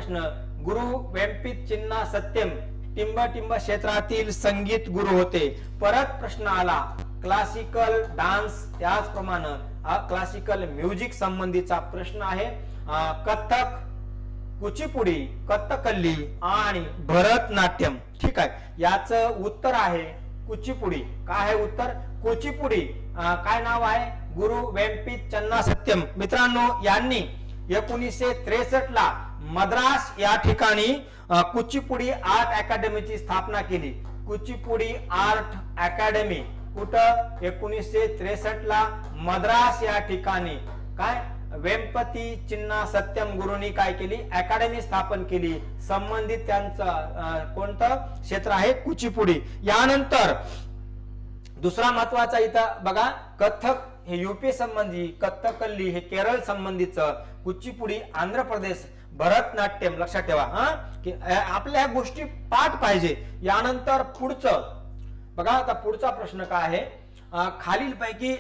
प्रश्न, गुरु वेंपित चिन्ना सत्यम टिंब टिंब क्षेत्रातील संगीत गुरु होते. परत प्रश्न आला क्लासिकल डान्स, त्याचप्रमाणे क्लासिकल म्युझिक संबंधीचा प्रश्न आहे. कथक, कुचिपुडी, कथकली आणि भरतनाट्यम. ठीक आहे, याचं उत्तर आहे कुचिपुडी. काय आहे उत्तर? कुचिपुडी. काय नाव आहे? गुरु वेंपित चन्ना सत्यम. मित्रांनो, यांनी 1963 ला मद्रास या ठिकाणी कुचिपुडी आर्ट अकॅडमीची स्थापना केली. कुचिपुडी आर्ट अकॅडमी कुठं? 1963 ला मद्रास या ठिकाणी काय वेंपती चिन्ना सत्यम गुरुनी काय केली? अकॅडमी स्थापन केली. संबंधित त्यांचं कोणतं क्षेत्र आहे? कुचिपुडी. यानंतर दुसरा महत्वाचा इथं बघा, कथक हे यूपी संबंधी, कथकली हे केरळ संबंधीचं, कुचिपुडी आंध्र प्रदेश, भरतनाट्यम लक्षात ठेवा की आपल्या ह्या गोष्टी पाठ पाहिजे. यानंतर पुढचं बघा, आता पुढचा प्रश्न काय आहे? खालीलपैकी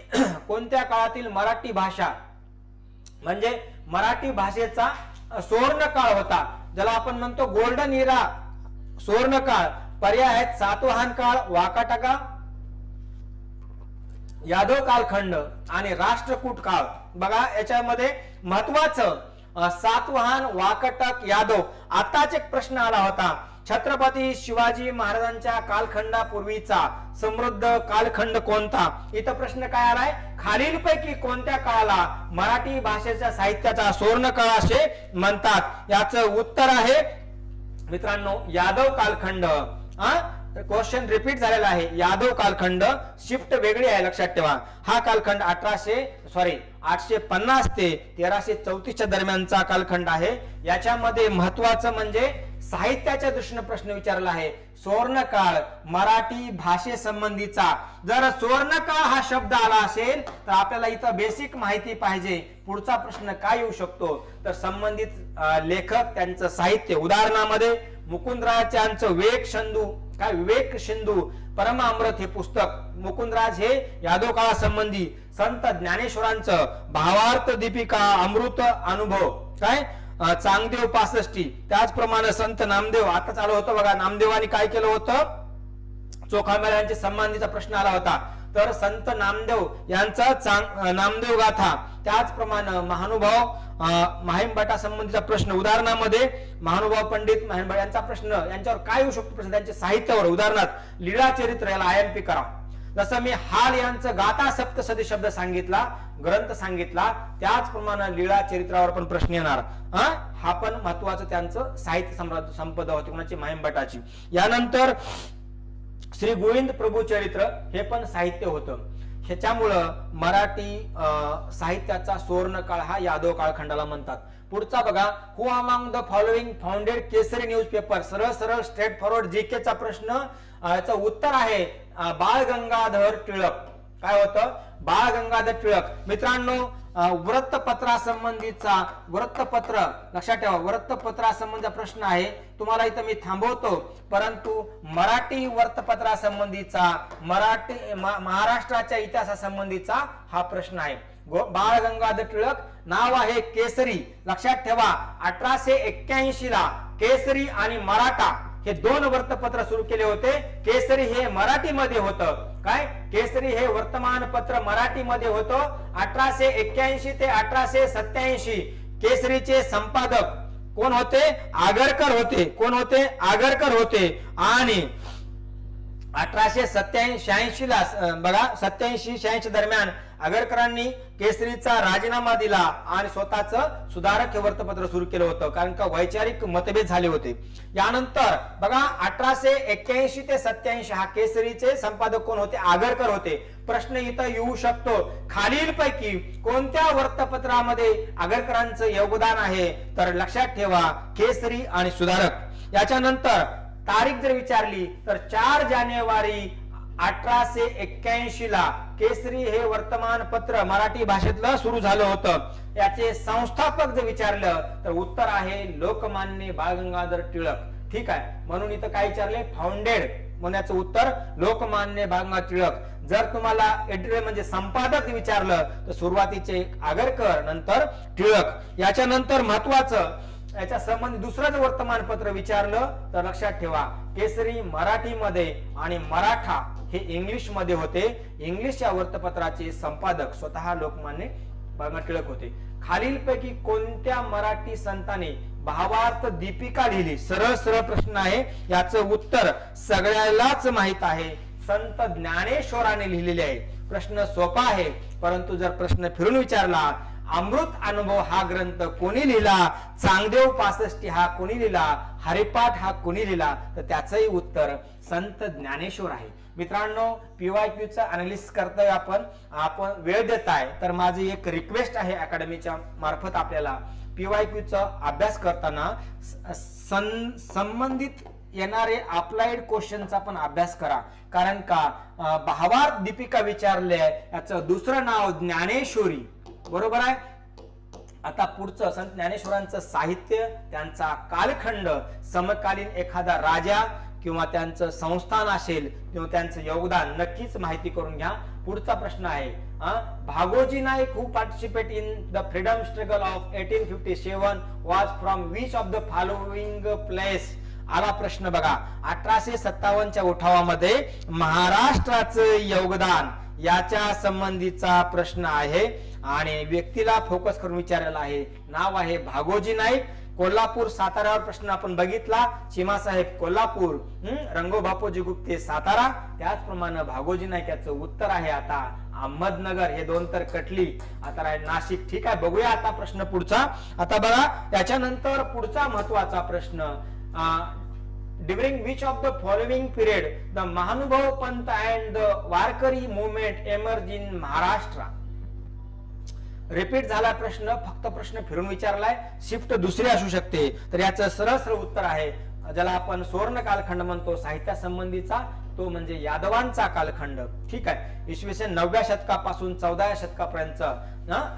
कोणत्या काळातील मराठी भाषा म्हणजे मराठी भाषेचा सुवर्ण काळ होता, ज्याला आपण म्हणतो गोल्डन इरा, सुवर्ण काळ? पर्याय आहेत सातवाहन काळ, वाकाटका, यादव कालखंड आणि राष्ट्रकूट काळ. बघा, याच्यामध्ये महत्वाचं सातवाहन, वाकाटक, यादव. आताच एक प्रश्न आला होता, छत्रपती शिवाजी महाराजांच्या कालखंडापूर्वीचा समृद्ध कालखंड कोणता? इथं प्रश्न काय आलाय? खालीलपैकी कोणत्या काळाला मराठी भाषेच्या साहित्याचा सुवर्ण काळ असे म्हणतात? याचं उत्तर आहे मित्रांनो यादव कालखंड. क्वेश्चन रिपीट झालेला आहे. यादव कालखंड, शिफ्ट वेगळी आहे लक्षात ठेवा. हा कालखंड 850 ते 1334 दरम्यानचा कालखंड आहे. याच्यामध्ये महत्वाचं म्हणजे साहित्याच्या दृष्टीने प्रश्न विचारला आहे. सुवर्ण काळ मराठी भाषे संबंधीचा. जर सुवर्ण काळ हा शब्द आला असेल तर आपल्याला इथं बेसिक माहिती पाहिजे. पुढचा प्रश्न काय येऊ शकतो? तर संबंधित लेखक, त्यांचं साहित्य. उदाहरणामध्ये मुकुंदराज यांचं विवेक सिंधू परमामृत हे पुस्तक. मुकुंदराज हे यादव काळासंबंधी. संत ज्ञानेश्वरांचं भावार्थ दीपिका अमृत अनुभव काय चांगदेव 65. त्याचप्रमाणे संत नामदेव, आता चालू होतं बघा, नामदेवानी काय केलं होतं? चोखामेळ्यांच्या संबंधीचा प्रश्न आला होता. तर संत नामदेव यांचा नामदेव गाथा. त्याचप्रमाणे महानुभाव माहिमभटा संबंधीचा प्रश्न. उदाहरणामध्ये महानुभाव पंडित माहिमभट यांचा प्रश्न, यांच्यावर काय येऊ शकतो प्रश्न? त्यांच्या साहित्यावर. उदाहरणार्थ लीळा चरित्र, याला IMP करा. जसं मी हाल यांचं गाथा सप्तशती शब्द सांगितला, ग्रंथ सांगितला, त्याचप्रमाणे लीळा चरित्रावर पण प्रश्न येणार. हा पण महत्वाचं त्यांचं साहित्य संपदा होती, कोणाची? माहिमभटाची. यानंतर श्री गोविंद प्रभू चरित्र हे पण साहित्य होतं. ह्याच्यामुळं मराठी साहित्याचा सुवर्ण काळ हा यादव कालखंडाला म्हणतात. पुढचा बघा, who among the following founded Kesari newspaper? सरळ सरळ स्ट्रेट फॉरवर्ड जीके चा प्रश्न. याचं उत्तर आहे बाळ गंगाधर टिळक. काय होतं? बाळ गंगाधर टिळक. मित्रांनो, वृत्तपत्रासंबंधीचा वृत्तपत्र लक्षात ठेवा. वृत्तपत्रासंबंधीचा प्रश्न आहे. तुम्हाला इथं मी थांबवतो, परंतु मराठी वृत्तपत्रासंबंधीचा, महाराष्ट्राच्या इतिहासासंबंधीचा हा प्रश्न आहे. बाळ गंगाधर टिळक. नाव आहे केसरी. लक्षात ठेवा, 1881 ला केसरी आणि मराठा हे दोन वृत्तपत्र सुरू केले होते. केसरी हे मराठीमध्ये होतं. काय? केसरी हे वर्तमानपत्र मराठीमध्ये होतं. 1881 ते 1887 केसरीचे संपादक कोण होते? आगरकर होते. कोण होते? आगरकर होते. आणि 1887 ला बघा, 87-86 दरम्यान आगरकरांनी केसरीचा राजीनामा दिला आणि स्वतःच सुधारक हे वृत्तपत्र सुरू केलं होतं, कारण का वैचारिक मतभेद झाले होते. यानंतर बघा, 1881 ते 87 हा केसरीचे संपादक कोण होते? आगरकर होते. प्रश्न इथं येऊ शकतो, खालीलपैकी कोणत्या वृत्तपत्रामध्ये आगरकरांचं योगदान आहे? तर लक्षात ठेवा, केसरी आणि सुधारक. याच्यानंतर तारीख जर विचारली तर 4 जानेवारी 1881 ला केसरी हे वर्तमानपत्र मराठी भाषेतलं सुरू झालं होतं. याचे संस्थापक जर विचारलं तर उत्तर आहे लोकमान्य बाळ गंगाधर टिळक. ठीक आहे, म्हणून इथं काय विचारले? फाउंडेड, म्हणून याचं उत्तर लोकमान्य बाळ गंगाधर टिळक. जर तुम्हाला एडिटर म्हणजे संपादक विचारलं तर सुरुवातीचे आगरकर, नंतर टिळक. याच्यानंतर महत्वाचं याच्या संबंधी दुसरंच वर्तमानपत्र विचारलं तर लक्षात ठेवा, केसरी मराठीमध्ये आणि मराठा हे इंग्लिश मध्ये होते. इंग्लिश या वृत्तपत्राचे संपादक स्वतः लोकमान्य बाळ टिळक होते. खालीलपैकी कोणत्या मराठी संतांनी भावार्थ दीपिका लिहिली? सरळ सरळ प्रश्न आहे, याचं उत्तर सगळ्यालाच माहित आहे. संत ज्ञानेश्वराने लिहिलेले आहे. प्रश्न सोपा आहे, परंतु जर प्रश्न फिरून विचारला, अमृत अनुभव हा ग्रंथ कोणी लिहिला, चांगदेव 65 हा कोणी लिहिला, हरिपाठ हा कोणी लिहिला, तर त्याचंही उत्तर संत ज्ञानेश्वर आहे. मित्रांनो, PYQ चा अनालिसिस करतोय आपण वेळ देताय, तर माझी एक रिक्वेस्ट आहे अकॅडमीच्या मार्फत आपल्याला PYQ चा अभ्यास करताना संबंधित येणारे अप्लाइड क्वेश्चनचा पण अभ्यास करा. कारण का भावार्थ दीपिका विचारले, याचं दुसरं नाव ज्ञानेश्वरी, बरोबर आहे. आता पुढचं संत ज्ञानेश्वरांचं साहित्य, त्यांचा कालखंड, समकालीन एखादा राजा किंवा त्यांचं संस्थान असेल किंवा त्यांचं योगदान नक्कीच माहिती करून घ्या. पुढचा प्रश्न आहे, Bhagoji Naik who participate in the freedom struggle of 1857 was from which of the following place? आला प्रश्न बघा, 1857च्या उठावामध्ये महाराष्ट्राचं योगदान याच्या संबंधीचा प्रश्न आहे आणि व्यक्तीला फोकस करून विचारलेला आहे. नाव आहे भागोजी नाईक. कोल्हापूर साताऱ्यावर प्रश्न आपण बघितला, चिमासाहेब कोल्हापूर, रंगो बापूजी गुप्ते सातारा. त्याचप्रमाणे भागोजी नाईक याचं उत्तर आहे आता अहमदनगर. हे दोन तर कटली, आता नाशिक. ठीक आहे, बघूया आता प्रश्न पुढचा. आता बघा, त्याच्यानंतर पुढचा महत्वाचा प्रश्न, during which of the following period the Mahanubhav Panth and the Warkari movement emerge in Maharashtra? Repeat झाला प्रश्न, फक्त प्रश्न फिरून विचारलाय, शिफ्ट दुसरी असू शकते. तर याचं सरळ सरळ उत्तर आहे, ज्याला आपण सुवर्ण कालखंड म्हणतो साहित्या संबंधीचा, तो म्हणजे यादवांचा कालखंड. ठीक आहे, इसवी सन 9व्या शतकापासून 14व्या शतकापर्यंत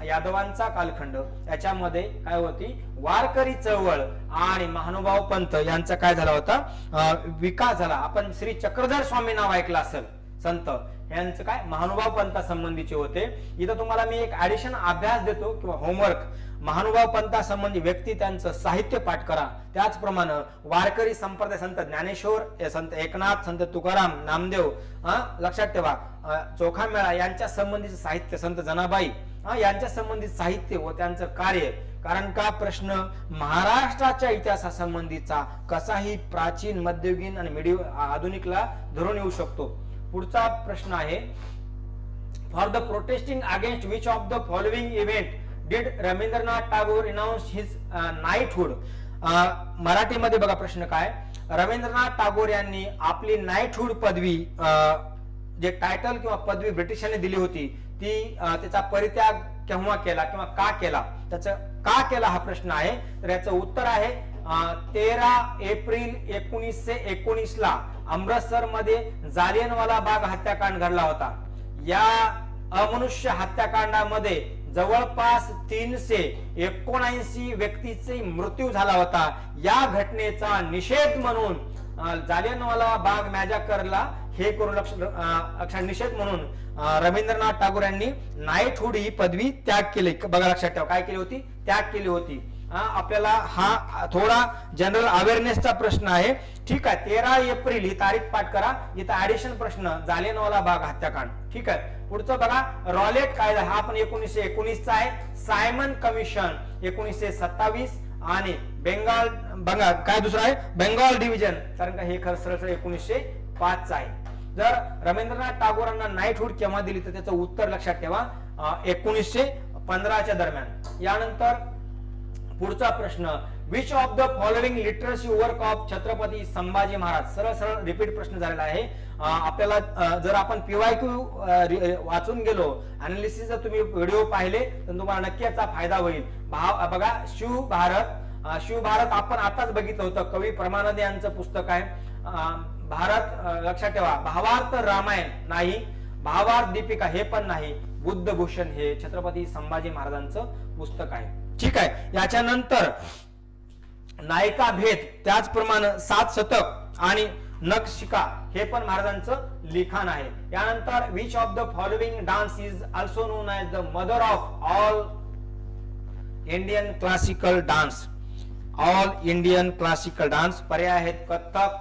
यादवांचा कालखंड. याच्यामध्ये काय होती, वारकरी चळवळ आणि महानुभाव पंथ यांचा काय झाला होता, विकास झाला. आपण श्री चक्रधर स्वामी नाव ऐकलं असेल, संत यांचं काय महानुभाव पंथा संबंधीचे होते. इथं तुम्हाला मी एक ऍडिशन अभ्यास देतो किंवा होमवर्क, महानुभाव पंथा संबंधी व्यक्ती त्यांचं साहित्य पाठ करा. त्याचप्रमाणे वारकरी संप्रदाय, संत ज्ञानेश्वर, संत एकनाथ, संत तुकाराम, नामदेव, लक्षात ठेवा, चोखामेळा यांच्या संबंधीचं साहित्य, संत जनाबाई यांच्या संबंधित साहित्य व त्यांचं कार्य. कारण का प्रश्न महाराष्ट्राच्या इतिहासासंबंधीचा कसाही प्राचीन, मध्ययुगीन आणि आधुनिकला धरून येऊ शकतो. पुढचा प्रश्न आहे, for the protesting against which of the following event did Rabindranath Tagore announce his knighthood? मराठीमध्ये बघा प्रश्न काय, रवींद्रनाथ टागोर यांनी आपली नाईटहुड पदवी, जे टायटल किंवा पदवी ब्रिटिशांनी दिली होती, ती त्याचा परित्याग केव्हा केला किंवा का केला? त्याचं का केला हा प्रश्न आहे. तर याचं उत्तर आहे 13 एप्रिल 1919 ला अमृतसर मध्ये जालियनवाला बाग हत्याकांड घडला होता. या अमनुष्य हत्याकांडामध्ये जवळपास 379 व्यक्तीचे मृत्यू झाला होता. या घटनेचा निषेध म्हणून जालियनवाला बाग मॅसॅकरला हे करून लक्षात निषेध म्हणून रवींद्रनाथ टागोर यांनी नाईटहुड ही पदवी त्याग केली. बघा, लक्षात ठेवा, काय केली होती, त्याग केली होती. आपल्याला हा थोडा जनरल अवेअरनेसचा प्रश्न आहे. ठीक आहे, 13 एप्रिल ही तारीख पाठ करा. इथं ऍडिशन प्रश्न, जालियनवाला बाग हत्याकांड. ठीक आहे, पुढचं बघा, रॉलेट कायदा हा पण 1919 चा आहे. सायमन कमिशन 1927 आणि बंगाल काय दुसरा आहे, बेंगॉल डिव्हिजन, कारण का हे खरं सरळ 1905 चा आहे. जर रवींद्रनाथ टागोरांना नाईटहुड केव्हा दिली तर त्याचं उत्तर लक्षात ठेवा 1915च्या दरम्यान. यानंतर पुढचा प्रश्न, which of the following literacy work of Chhatrapati Sambhaji Maharaj? सरळ सरळ रिपीट प्रश्न झालेला आहे. आपल्याला जर आपण PYQ वाचून गेलो, अनालिसिस जर तुम्ही व्हिडिओ पाहिले तर तुम्हाला नक्की याचा फायदा होईल. बघा, शिवभारत आपण आताच बघितलं होतं, कवी परमानंद यांचं पुस्तक आहे. भारत, लक्षात ठेवा, भावार्थ रामायण नाही, भावार्थ दीपिका हे पण नाही, बुद्धभूषण हे छत्रपती संभाजी महाराजांचं पुस्तक आहे. ठीक आहे, याच्यानंतर नायिका भेद, त्याचप्रमाणे 7 शतक आणि नखशिका हे पण महाराजांचं लिखाण आहे. यानंतर which of the following dance is also non as the mother of all Indian classical dance? All Indian classical dance. पर्याय आहेत कथ्थक,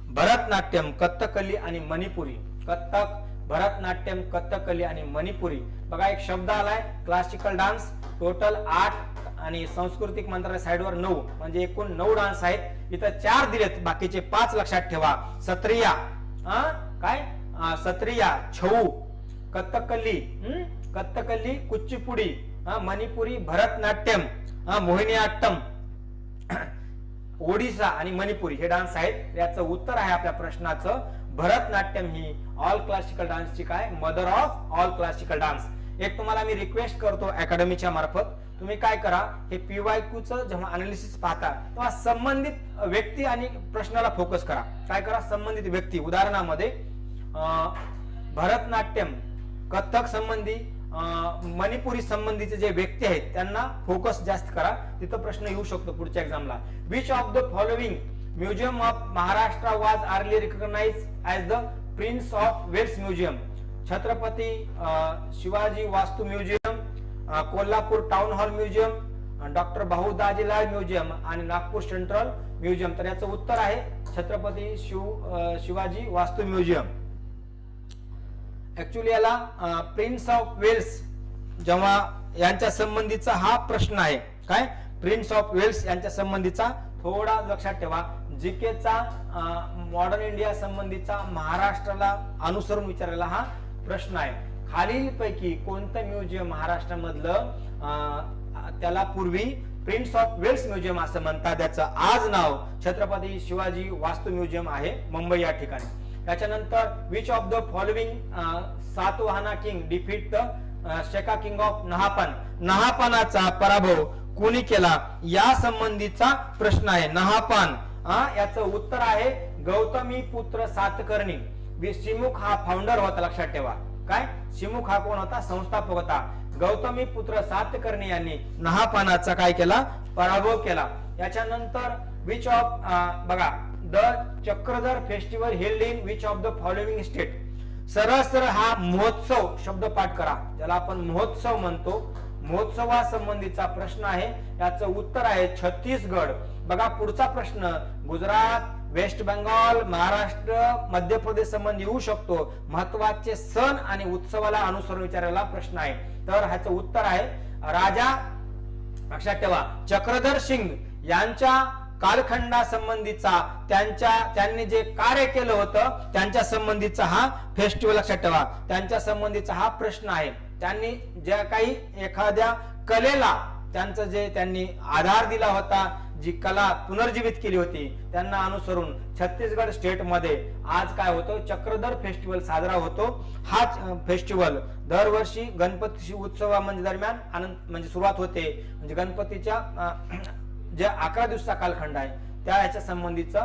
भरतनाट्यम, कथकली आणि मणिपुरी. कथ्थक, भरतनाट्यम, कथकली आणि मणिपुरी. बघा एक शब्द आलाय क्लासिकल डान्स, टोटल 8 आणि सांस्कृतिक मंत्रालय साइडवर 9, म्हणजे एकूण 9 डान्स आहेत. इथं 4 दिलेत, बाकीचे 5 लक्षात ठेवा. सत्रिया, काय सत्रिया, छऊ, कथकली, कथकली, कुचिपुडी, मणिपुरी, भरतनाट्यम, मोहिनीअट्टम, ओडिसा आणि मणिपुरी हे डान्स आहेत. याचं उत्तर आहे आपल्या प्रश्नाचं भरतनाट्यम ही ऑल क्लासिकल डान्सची काय mother of all classical dance. एक तुम्हाला मी रिक्वेस्ट करतो अकॅडमीच्या मार्फत, तुम्ही काय करा, हे PYQ चं जेव्हा अनालिसिस पाहता तेव्हा संबंधित व्यक्ती आणि प्रश्नाला फोकस करा. काय करा, संबंधित व्यक्ती, उदाहरणामध्ये भरतनाट्यम, कथक संबंधी, मणिपुरी संबंधीचे जे व्यक्ती आहेत त्यांना फोकस जास्त करा, तिथं प्रश्न येऊ शकतो पुढच्या एक्झामला. Which of the following museum of Maharashtra was early recognised as the prince of Wales museum? Chhatrapati Shivaji Vastu museum, Kolhapur town hall museum, doctor Bhau Dajilal museum आणि नागपूर सेंट्रल म्युझियम. तर याचं उत्तर आहे छत्रपती शिवाजी वास्तू म्युझियम. ऍक्च्युली याला प्रिन्स ऑफ वेल्स जेव्हा यांच्या संबंधीचा हा प्रश्न आहे, काय प्रिन्स ऑफ वेल्स यांच्या संबंधीचा थोडा लक्षात ठेवा. जीकेचा मॉडर्न इंडिया संबंधीचा महाराष्ट्राला अनुसरून विचारलेला हा प्रश्न आहे. खालीलपैकी कोणतं म्युझियम महाराष्ट्रामधलं त्याला पूर्वी प्रिन्स ऑफ वेल्स म्युझियम असं म्हणतात, त्याचं आज नाव छत्रपती शिवाजी वास्तू म्युझियम आहे मुंबई या ठिकाणी. त्याच्यानंतर which of the following Satavahana king defeat the शेका किंग ऑफ नहापान? नहापानाचा पराभव कोणी केला या संबंधीचा प्रश्न आहे. नहापान, याचं उत्तर आहे गौतमी पुत्र सातकर्णी. शिमुख हा फाउंडर होता, लक्षात ठेवा. काय शिमुख हा कोण होता? संस्थापक होता. गौतमी पुत्र सातकर्णी यांनी नहापानाचा काय केला? पराभव केला. याच्यानंतर विच ऑफ बघा the Chakradhar festival held in which of the following state? सरळ सरळ हा महोत्सव शब्द पाठ करा, ज्याला आपण महोत्सव म्हणतो. महोत्सवासंबंधीचा प्रश्न आहे, याचं उत्तर आहे छत्तीसगड. बघा पुढचा प्रश्न गुजरात, वेस्ट बेंगॉल, महाराष्ट्र, मध्य प्रदेश संबंधी येऊ शकतो. महत्वाचे सण आणि उत्सवाला अनुसरून विचारलेला प्रश्न आहे. तर ह्याचं उत्तर आहे राजा, लक्षात ठेवा, चक्रधर सिंग यांच्या कालखंडा संबंधीचा, त्यांनी जे कार्य केलं होतं त्यांच्या संबंधीचा हा फेस्टिवल, लक्षात ठेवा, त्यांच्या संबंधीचा हा प्रश्न आहे. त्यांनी ज्या काही एखाद्या कलेला त्यांनी आधार दिला होता, जी कला पुनर्जीवित केली होती, त्यांना अनुसरून छत्तीसगड स्टेट मध्ये आज काय होतं? चक्रधर फेस्टिवल साजरा होतो. हा फेस्टिवल दरवर्षी गणपती उत्सवा दरम्यान म्हणजे सुरुवात होते, म्हणजे गणपतीच्या जे 11 दिवसाचा कालखंड आहे त्या याच्या संबंधीचा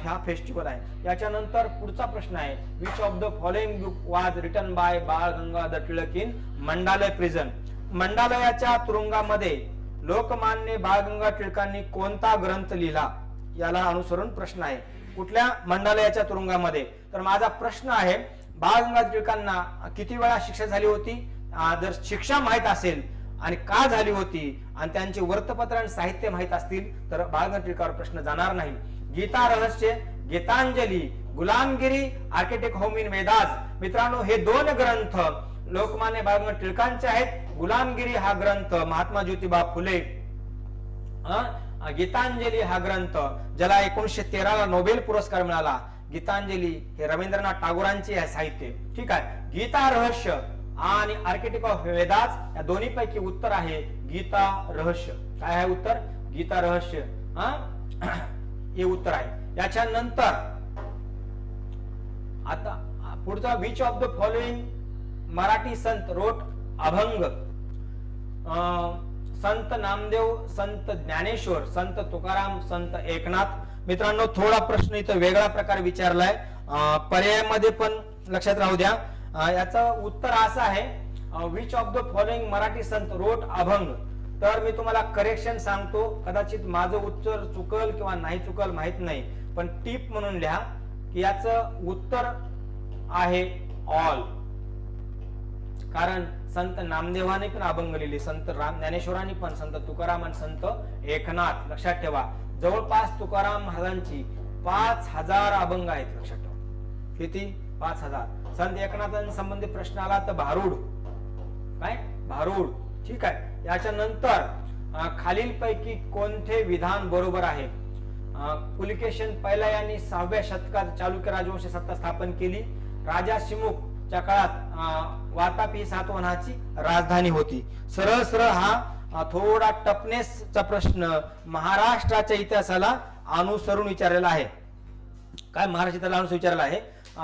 हा फेस्टिवल आहे. याच्यानंतर पुढचा प्रश्न आहे which of the following book वाज written by Bal Gangadhar Tilak in मंडालय prison? मंडालयाच्या तुरुंगामध्ये लोकमान्य बाळ गंगाधर टिळकांनी कोणता ग्रंथ लिहिला? याला अनुसरून प्रश्न आहे. कुठल्या मंडालयाच्या तुरुंगामध्ये? तर माझा प्रश्न आहे बाळ गंगाधर टिळकांना किती वेळा शिक्षा झाली होती? जर शिक्षा माहित असेल आणि का झाली होती आणि त्यांचे वृत्तपत्र आणि साहित्य माहित असतील तर बाळ गंगाधर टिळकांवर प्रश्न जाणार नाही. गीता रहस्य, गीतांजली, गुलामगिरी, आर्किटेक्ट होम इन वेदास. मित्रांनो हे 2 ग्रंथ लोकमान्य बाळ गंगाधर टिळकांचे आहेत. गुलामगिरी हा ग्रंथ महात्मा ज्योतिबा फुले, गीतांजली हा ग्रंथ ज्याला 1913 ला नोबेल पुरस्कार मिळाला. गीतांजली हे रवींद्रनाथ टागोरांचे आहे साहित्य. ठीक आहे. गीता रहस्य आणि आर्किटेक्ट ऑफ वेदास या दोन्ही पैकी उत्तर आहे गीता रहस्य. काय आहे उत्तर? गीता रहस्य हे उत्तर आहे. याच्यानंतर आता पुढचा which of the following Marathi संत रोट अभंग? संत नामदेव, संत ज्ञानेश्वर, संत तुकाराम, संत एकनाथ. मित्रांनो थोडा प्रश्न इथं वेगळा प्रकार विचारलाय, पर्यायामध्ये पण लक्षात राहू द्या. याचं उत्तर असं आहे which of the following Marathi संत रोट अभंग? तर मी तुम्हाला करेक्शन सांगतो, कदाचित माझं उत्तर चुकल किंवा नाही चुकल माहित नाही, पण टिप म्हणून लिहा की याचं उत्तर आहे ऑल. कारण संत नामदेवाने पण अभंग लिहिले, संत ज्ञानेश्वरांनी पण, संत तुकाराम आणि संत एकनाथ. लक्षात ठेवा जवळपास तुकाराम महाराजांची 5000 अभंग आहेत, लक्षात ठेवा. किती? 5000. संत एकनाथांच्या संबंधित प्रश्न आला तर भारूड, काय भारूड, ठीक आहे. याच्या नंतर खालीलपैकी कोणते विधान बरोबर आहे? पुलिकेशन पहिला यांनी 6व्या शतकात चालुक्य राजवंश सत्ता स्थापन केली. राजा शिमुखच्या काळात वातापी सातवाहनाची राजधानी होती. सरळ सरळ हा थोडा टफनेसचा प्रश्न महाराष्ट्राच्या इतिहासाला अनुसरून विचारलेला आहे. काय महाराष्ट्र इतिहासाला अनुसरून विचारलेला आहे?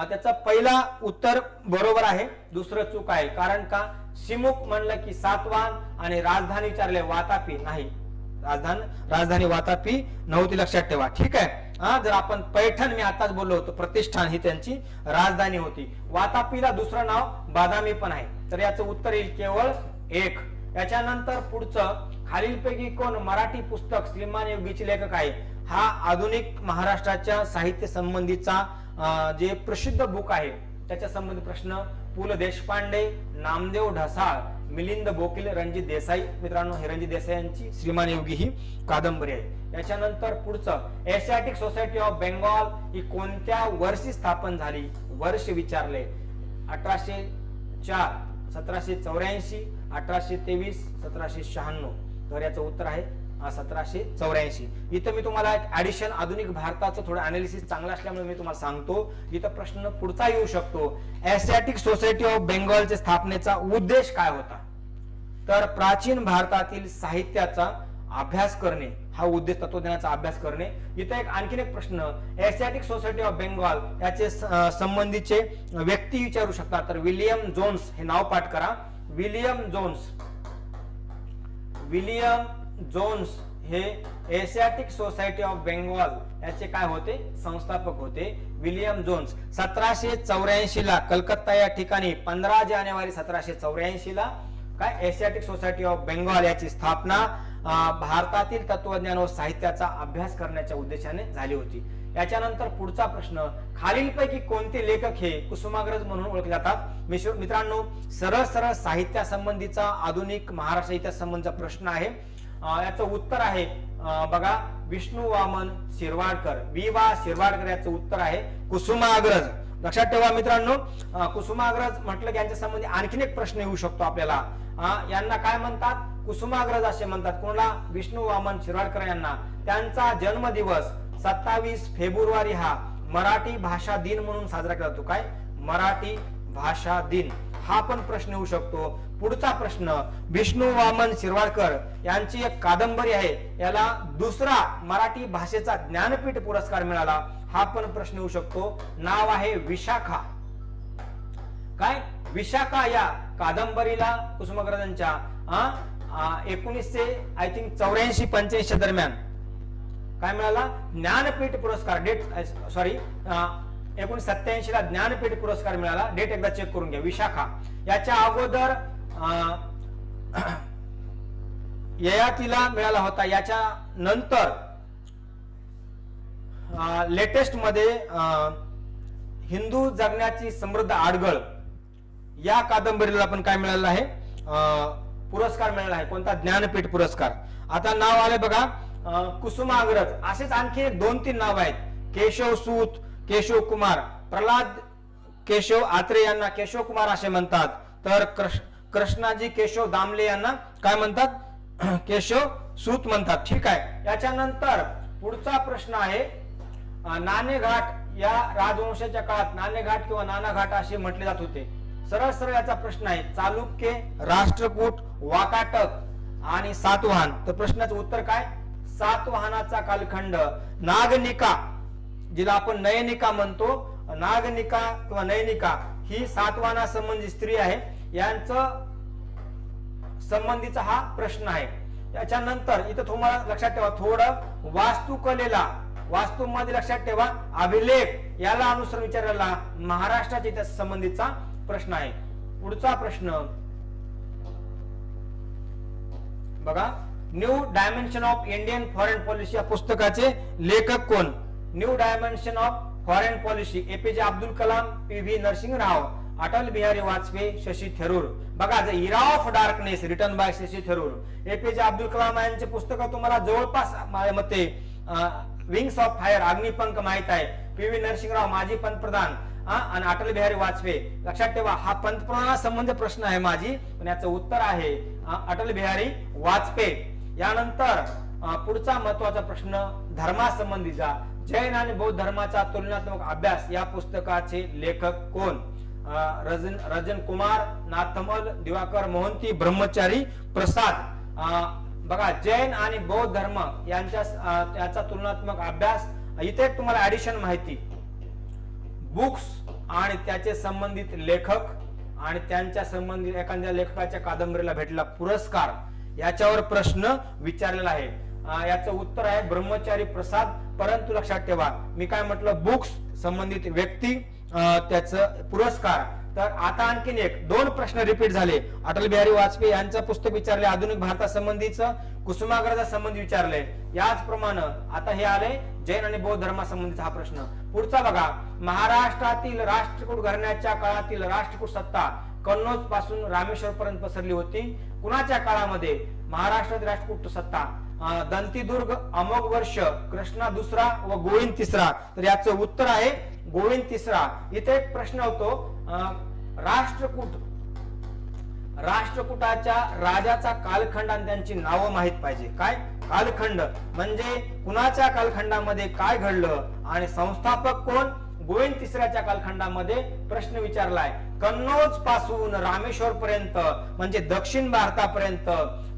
त्याचा पहिला उत्तर बरोबर आहे, दुसरं चूक आहे. कारण का? शिमुख म्हणलं की सातवाहन आणि राजधानी विचारले वातापी नाही, राजधानी वातापी नव्हती, लक्षात ठेवा. ठीक आहे. जर आपण पैठण, मी आताच बोललो होतो, प्रतिष्ठान ही त्यांची राजधानी होती. वातापीला दुसरं नाव बादामी पण आहे. तर याचं उत्तर येईल केवळ 1. याच्यानंतर पुढचं, खालीलपैकी कोण मराठी पुस्तक श्रीमान योगीचे लेखक आहे? हा आधुनिक महाराष्ट्राच्या साहित्य संबंधीचा जे प्रसिद्ध बुक आहे त्याच्या संबंधित प्रश्न पु ल देशपांडे, नामदेव ढसाळ, मिलिंद बोकील, रणजित देसाई. मित्रांनो, हे रणजित देसाई यांची श्रीमान योगी ही कादंबरी आहे. याच्यानंतर पुढचं, एशियाटिक सोसायटी ऑफ बेंगॉल ही कोणत्या वर्षी स्थापन झाली? वर्ष विचारले. 1804, 1784, 1823, 1796. तर याचं उत्तर आहे 1784. इथं मी तुम्हाला ऍडिशन आधुनिक भारताचं थोडं अनालिसिस चांगलं असल्यामुळे मी तुम्हाला सांगतो. इथं प्रश्न पुढचा येऊ शकतो. एशियाटिक सोसायटी ऑफ बेंगॉलच्या स्थापनेचा उद्देश काय होता? तर प्राचीन भारतातील साहित्याचा अभ्यास करणे हा उद्देश, तत्वज्ञानाचा अभ्यास करणे. इथं आणखीन एक प्रश्न, एशियाटिक सोसायटी ऑफ बेंगॉल याचे संबंधीचे व्यक्ती विचारू शकतात. तर विलियम जोन्स हे नाव पाठ करा. विलियम जोन्स हे एशियाटिक सोसायटी ऑफ बेंगॉल याचे काय होते? संस्थापक होते. विलियम जोन्स 1784 ला कलकत्ता या ठिकाणी 15 जानेवारी 1784 ला काय एशियाटिक सोसायटी ऑफ बेंगॉल याची स्थापना भारतातील तत्वज्ञान व साहित्याचा अभ्यास करण्याच्या उद्देशाने झाली होती. याच्यानंतर पुढचा प्रश्न, खालीलपैकी कोणते लेखक हे कुसुमाग्रज म्हणून ओळखले जातात? मित्रांनो, सरळ सरळ साहित्यासंबंधीचा आधुनिक महाराष्ट्र इतिहास संबंधीचा प्रश्न आहे. याचं उत्तर आहे बघा, विष्णू वामन शिरवाडकर. वि.वा. शिरवाडकर याचं उत्तर आहे कुसुमाग्रज. लक्षात ठेवा मित्रांनो, कुसुमाग्रज म्हटलं की यांच्या संबंधी आणखीन एक प्रश्न येऊ शकतो आपल्याला. यांना काय म्हणतात? कुसुमाग्रज असे म्हणतात. कोणाला? विष्णू वामन शिरवाडकर यांना. त्यांचा जन्मदिवस 27 फेब्रुवारी हा मराठी भाषा दिन म्हणून साजरा केला जातो. काय? मराठी भाषा दिन. हा पण प्रश्न येऊ शकतो. पुढचा प्रश्न, विष्णू वामन शिरवाडकर यांची एक कादंबरी आहे, याला दुसरा मराठी भाषेचा ज्ञानपीठ पुरस्कार मिळाला. हा पण प्रश्न येऊ शकतो. नाव आहे विशाखा. काय? विशाखा या कादंबरीला कुसुमाग्रजांच्या 1984-85 दरम्यान काय मिळाला? ज्ञानपीठ पुरस्कार. 1987 ला ज्ञानपीठ पुरस्कार मिळाला. डेट एकदा चेक करून घ्या. विशाखा. याच्या अगोदर ययातीला मिळाला होता. याच्या नंतर लेटेस्ट मध्ये हिंदू जगण्याची समृद्ध आडगळ या कादंबरीला पण काय मिळालेला आहे? पुरस्कार मिळाला आहे. कोणता? ज्ञानपीठ पुरस्कार. आता नाव आले बघा, कुसुमाग्रज. असेच आणखी 2-3 नाव आहेत. केशव सूत, केशव कुमार, प्रल्हाद केशव आत्रे यांना केशव कुमार असे म्हणतात. तर कृष्णाजी केशव दामले यांना काय म्हणतात? केशव सूत म्हणतात. ठीक आहे. याच्यानंतर पुढचा प्रश्न आहे, नाणेघाट या राजवंशाच्या काळात नाणेघाट किंवा नानाघाट असे म्हटले जात होते. सरळ सरळ याचा प्रश्न आहे, चालुक्य, राष्ट्रकूट, वाकाटक आणि सातवाहन. तर प्रश्नाचं उत्तर काय? सातवाहनाचा कालखंड. नागनिका, जिला आपण नयनिका म्हणतो, नागनिका किंवा नयनिका ही सातवाहना संबंधित स्त्री आहे. यांचं संबंधीचा हा प्रश्न आहे. त्याच्यानंतर इथं तुम्हाला लक्षात ठेवा, थोडं वास्तुकलेला, वास्तूमध्ये लक्षात ठेवा, अभिलेख याला अनुसरून विचारलेला महाराष्ट्राच्या इतिहास संबंधीचा प्रश्न आहे. पुढचा प्रश्न बघा, new dimension of Indian foreign policy या पुस्तकाचे लेखक कोण? New dimension of foreign policy, APJ Abdul Kalam, P V. Narasimha Rao, Atal Bihari Vajpayee, Shashi Tharoor. बघा, the era of darkness written by Shashi Tharoor. APJ Abdul Kalam यांचे पुस्तक तुम्हाला जवळपास माझ्या मते विंग्स ऑफ फायर अग्निपंख माहित आहे. पी.व्ही. नरसिंहराव माजी पंतप्रधान आणि अटल बिहारी वाजपेयी. लक्षात ठेवा हा पंतप्रधानासंबंधी प्रश्न आहे माझी, पण याचं उत्तर आहे अटल बिहारी वाजपेयी. यानंतर पुढचा महत्वाचा प्रश्न धर्मासंबंधीचा. जैन आणि बौद्ध धर्माचा तुलनात्मक अभ्यास या पुस्तकाचे लेखक कोण? रजन कुमार, नाथमल, दिवाकर मोहंती, ब्रह्मचारी प्रसाद. बघा जैन आणि बौद्ध धर्म याचा तुलनात्मक अभ्यास. इथे तुम्हाला ऍडिशन माहिती, बुक्स आणि त्याचे संबंधित लेखक आणि त्यांच्या संबंधित एखाद्या लेखकाच्या कादंबरीला भेटलेला पुरस्कार याच्यावर प्रश्न विचारलेला आहे. याचं उत्तर आहे ब्रह्मचारी प्रसाद. परंतु लक्षात ठेवा मी काय म्हटलं, बुक्स संबंधित व्यक्ती त्याचं पुरस्कार. तर आता आणखीन एक दोन प्रश्न रिपीट झाले. अटल बिहारी वाजपेयी यांचं पुस्तक विचारले, आधुनिक भारतासंबंधीचं, कुसुमाग्रजा संबंधी विचारले. याचप्रमाणे आता हे आले जैन आणि बौद्ध धर्मासंबंधीचा हा प्रश्न. पुढचा बघा, महाराष्ट्रातील राष्ट्रकूट घराण्याच्या काळातील राष्ट्रकूट सत्ता कन्नौज पासून रामेश्वर पर्यंत पसरली होती. कुणाच्या काळामध्ये महाराष्ट्रातील राष्ट्रकूट सत्ता? दंतीदुर्ग, अमोघ वर्ष, कृष्णा दुसरा व गोविंद तिसरा. तर याचं उत्तर आहे गोविंद तिसरा. इथे एक प्रश्न होतो, राष्ट्रकूटाच्या राजाचा कालखंड आणि त्यांची नावं माहित पाहिजे. काय कालखंड म्हणजे कुणाच्या कालखंडामध्ये काय घडलं आणि संस्थापक कोण? गोविंद तिसऱ्याच्या कालखंडामध्ये प्रश्न विचारलाय. कन्नौज पासून रामेश्वर पर्यंत म्हणजे दक्षिण भारतापर्यंत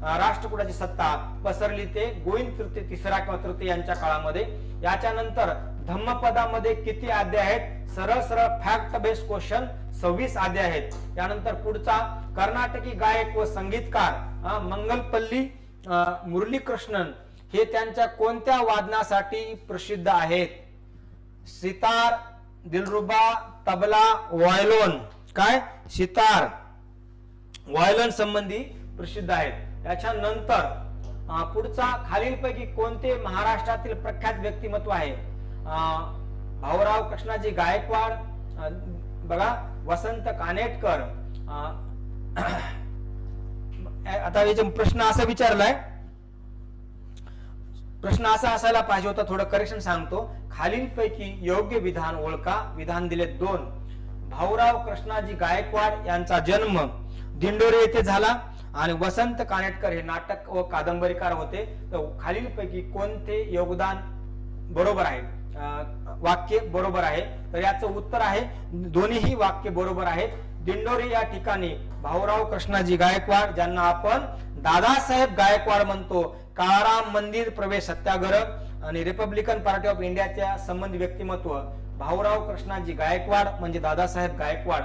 राष्ट्रकूटाची सत्ता पसरली ते गोविंद तिसरा किंवा तृतीय यांच्या काळामध्ये. याच्या नंतर धम्मपदामध्ये किती अध्याय आहेत? सरळ सरळ फॅक्ट बेस्ड क्वेश्चन 26 अध्याय आहेत. त्यानंतर पुढचा, कर्नाटकी गायक व संगीतकार मंगलपल्ली मुरलीकृष्णन हे त्यांच्या कोणत्या वादनासाठी प्रसिद्ध आहेत? सितार, दिलरुबा, तबला, व्हायोलिन. काय सितार, व्हायोलिन संबंधी प्रसिद्ध आहेत. त्याच्यानंतर पुढचा, खालीलपैकी कोणते महाराष्ट्रातील प्रख्यात व्यक्तिमत्व आहे? भाऊराव कृष्णाजी गायकवाड, बघा वसंत कानेटकर. आता प्रश्न असा विचारलाय, प्रश्न असा असायला पाहिजे होता, थोडं करेक्शन सांगतो. खालीलपैकी योग्य विधान ओळखा. विधान दिले 2. भाऊराव कृष्णाजी गायकवाड यांचा जन्म दिंडोरी येथे झाला आणि वसंत कानेटकर हे नाटक व कादंबरीकार होते. तर खालीलपैकी कोणते योगदान बरोबर आहे? वाक्य बरोबर आहे. तर याचं उत्तर आहे दोन्हीही वाक्य बरोबर आहेत. दिंडोरी या ठिकाणी भाऊराव कृष्णाजी गायकवाड, ज्यांना आपण दादासाहेब गायकवाड म्हणतो, काळाराम मंदिर प्रवेश सत्याग्रह आणि रिपब्लिकन पार्टी ऑफ इंडियाच्या संबंधी व्यक्तिमत्व भाऊराव कृष्णाजी गायकवाड म्हणजे दादासाहेब गायकवाड.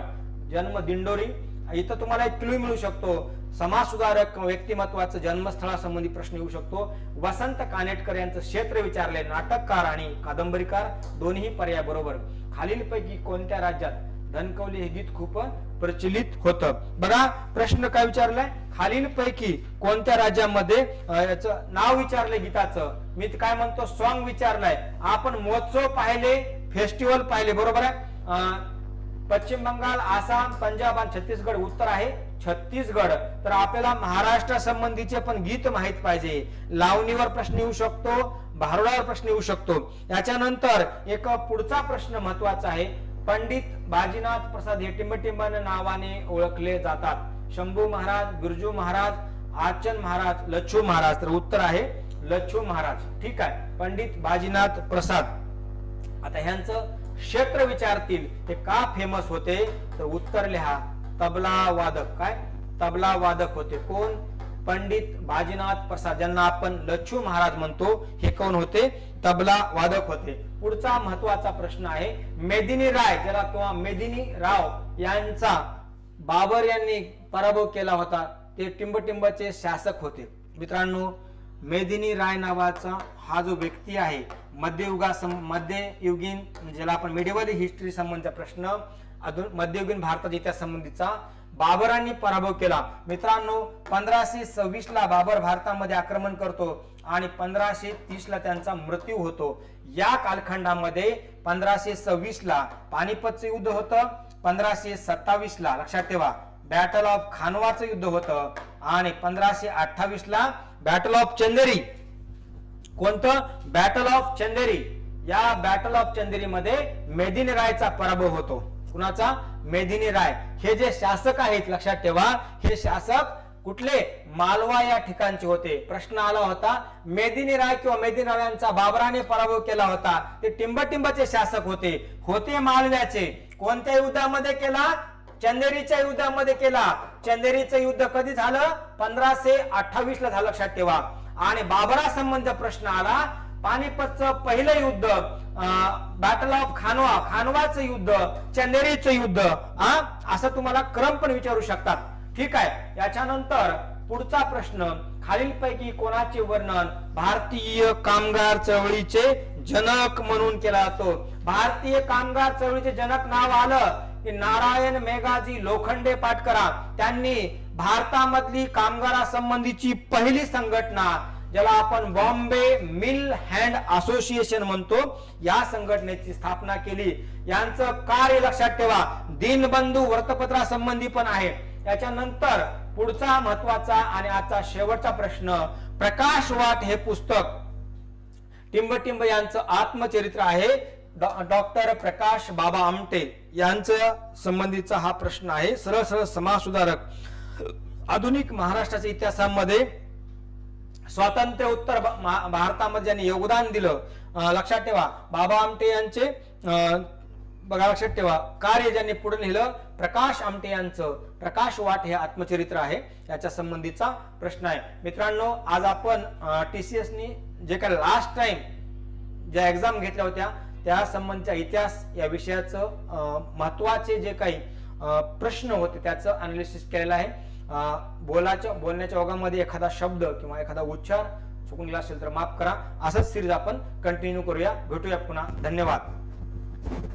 जन्म दिंडोरी. इथं तुम्हाला एक क्लू मिळू शकतो, समाज सुधारक व्यक्तिमत्वाचं जन्मस्थळासंबंधी प्रश्न येऊ शकतो. वसंत कानेटकर यांचं क्षेत्र विचारले, नाटककार आणि कादंबरीकार. दोन्ही पर्याय बरोबर. खालीलपैकी कोणत्या राज्यात धनकवली हे गीत खूप प्रचलित होतं? बघा प्रश्न काय विचारलाय, खालीलपैकी कोणत्या राज्यामध्ये याचं नाव विचारलंय गीताचं. मी काय म्हणतो सॉन्ग विचारलाय. आपण महोत्सव पाहिले, फेस्टिवल पाहिले, बरोबर आहे. पश्चिम बंगाल, आसाम, पंजाब आणि छत्तीसगड. उत्तर आहे छत्तीसगड. तर आपल्याला महाराष्ट्र संबंधीचे पण गीत माहित पाहिजे. लावणीवर प्रश्न येऊ शकतो, भारुडावर प्रश्न येऊ शकतो. याच्यानंतर एक पुढचा प्रश्न महत्वाचा आहे. पंडित बाजीनाथ प्रसाद हे टिंबटिंबन नावाने ओळखले जातात. शंभू महाराज, बिरजू महाराज, आचन महाराज, लच्छू महाराज. तर उत्तर आहे लच्छू महाराज. ठीक आहे, पंडित बाजीनाथ प्रसाद. आता ह्यांचं क्षेत्र विचारतील, ते का फेमस होते? तर उत्तर लिहा, तबला वादक. काय तबला वादक होते. कोण? पंडित बाजीनाथ प्रसाद, ज्यांना आपण लच्छू महाराज म्हणतो, हे कोण होते? तबला वादक होते. पुढचा महत्वाचा प्रश्न आहे, मेदिनी राय ज्याला किंवा मेदिनी राव यांचा बाबर यांनी पराभव केला होता, ते टिंबटिंबचे शासक होते. मित्रांनो, मेदिनी राय नावाचा हा जो व्यक्ती आहे, मध्ययुगीन ज्याला आपण मिडिवल हिस्ट्री संबंधीचा प्रश्न, मध्ययुगीन भारतात इतिहास संबंधीचा, बाबरांनी पराभव केला. मित्रांनो, 1526 ला बाबर भारतामध्ये आक्रमण करतो आणि 1530 ला त्यांचा मृत्यू होतो. या कालखंडामध्ये 1526 ला पानिपतचं युद्ध होतं, 1527 ला लक्षात ठेवा बॅटल ऑफ खानवाचं युद्ध होतं आणि 1528 ला बॅटल ऑफ चंदेरी कोणतं? बॅटल ऑफ चंदेरी. या बॅटल ऑफ चंदेरी मध्ये मेदिनी रायचा पराभव होतो. कुणाचा? मेदिनी राय. हे जे शासक आहेत लक्षात ठेवा, हे शासक कुठले? मालवा या ठिकाणचे होते. प्रश्न आला होता मेदिनी राय किंवा मेदिनी राय यांचा बाबराने पराभव केला होता. ते टिंबटिंबचे शासक होते मालव्याचे. कोणत्या युद्धामध्ये केला? चंदेरीच्या युद्धामध्ये केला. चंदेरीचं युद्ध कधी झालं? 1528 ला झालं लक्षात ठेवा. आणि बाबरा संबंध प्रश्न आला. पानिपतचं पहिलं युद्ध, बॅटल ऑफ खानवाचं युद्ध, चंदेरीचं युद्ध, असं तुम्हाला क्रम पण विचारू शकतात. ठीक आहे. याच्यानंतर पुढचा प्रश्न, खालीलपैकी कोणाचे वर्णन भारतीय कामगार चळवळीचे जनक म्हणून केला जातो? भारतीय कामगार चळवळीचे जनक नाव आलं की नारायण मेघाजी लोखंडे पाटकरा. त्यांनी भारतामधली कामगारासंबंधीची पहिली संघटना, ज्याला आपण बॉम्बे मिल हँड असोसिएशन म्हणतो, या संघटनेची स्थापना केली. यांचं कार्य लक्षात ठेवा दीनबंधू वृत्तपत्रासंबंधी पण आहे. याच्यानंतर पुढचा महत्वाचा आणि आजचा शेवटचा प्रश्न, प्रकाश वाट हे पुस्तक टिंबटिंब यांचं आत्मचरित्र आहे. डॉक्टर प्रकाश बाबा आमटे यांचं संबंधीचा हा प्रश्न आहे. सरळ सरळ समाज सुधारक. आधुनिक महाराष्ट्राच्या इतिहासामध्ये स्वातंत्र्य उत्तर भारतामध्ये ज्यांनी योगदान दिलं, लक्षात ठेवा बाबा आमटे यांचे बघा लक्षात ठेवा कार्य ज्यांनी पुढे लिहिलं, प्रकाश आमटे यांचं प्रकाश वाट हे आत्मचरित्र आहे. याच्या संबंधीचा प्रश्न आहे. मित्रांनो, आज आपण TCS नी जे काही लास्ट टाइम ज्या एक्झाम घेतल्या होत्या त्या संबंधीचा इतिहास या विषयाचं महत्वाचे जे काही प्रश्न होते त्याचं अनालिसिस केलेलं आहे. बोलण्याच्या ओघामध्ये एखादा शब्द किंवा एखादा उच्चार चुकून गेला असेल तर माफ करा. असंच सिरीज आपण कंटिन्यू करूया. भेटूया पुन्हा. धन्यवाद.